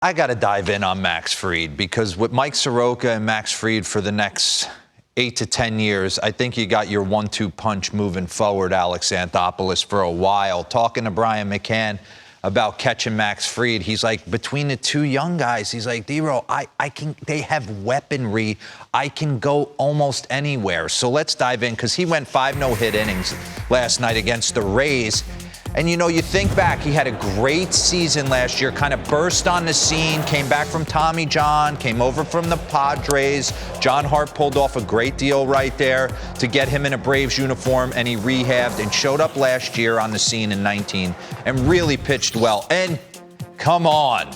I got to dive in on Max Fried because with Mike Soroka and Max Fried for the next 8 to 10 years, I think you got your 1-2 punch moving forward, Alex Anthopoulos, for a while. Talking to Brian McCann about catching Max Fried, he's like, between the two young guys, he's like, D-Ro, they have weaponry. I can go almost anywhere. So let's dive in because he went 5 no-hit innings last night against the Rays. And, you know, you think back, he had a great season last year, kind of burst on the scene, came back from Tommy John, came over from the Padres. John Hart pulled off a great deal right there to get him in a Braves uniform, and he rehabbed and showed up last year on the scene in 19 and really pitched well. And come on.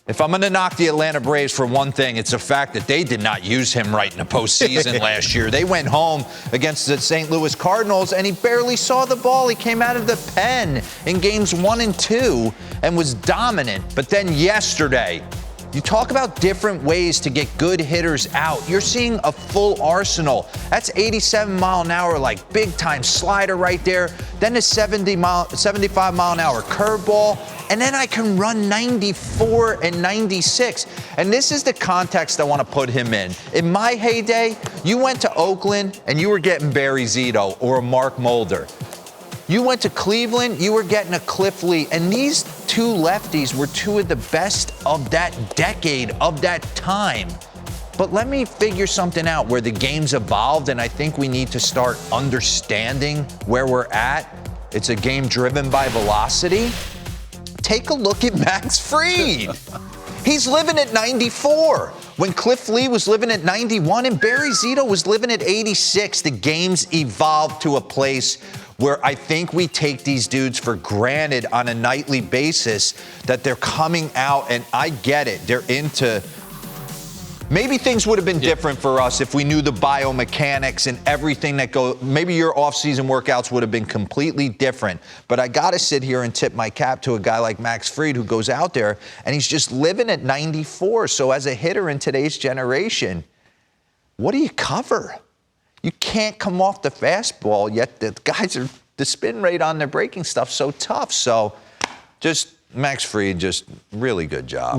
If I'm going to knock the Atlanta Braves for one thing, it's the fact that they did not use him right in the postseason last year. They went home against the St. Louis Cardinals, and he barely saw the ball. He came out of the pen in games 1 and 2 and was dominant. But then yesterday, you talk about different ways to get good hitters out. You're seeing a full arsenal. That's 87 mile an hour, like big time slider right there. Then a 75 mile an hour curveball. And then I can run 94 and 96. And this is the context I want to put him in. In my heyday, you went to Oakland and you were getting Barry Zito or a Mark Mulder. You went to Cleveland, you were getting a Cliff Lee. And these two lefties were two of the best of that decade, of that time. But let me figure something out where the game's evolved, and I think we need to start understanding where we're at. It's a game driven by velocity. Take a look at Max Fried. He's living at 94. When Cliff Lee was living at 91 and Barry Zito was living at 86, the game's evolved to a place where I think we take these dudes for granted on a nightly basis that they're coming out, and I get it. They're into... Maybe things would have been different for us if we knew the biomechanics and everything that goes. Maybe your off-season workouts would have been completely different. But I got to sit here and tip my cap to a guy like Max Fried who goes out there and he's just living at 94. So as a hitter in today's generation, what do you cover? You can't come off the fastball, yet the guys are, the spin rate on their breaking stuff so tough. So just Max Fried, just really good job.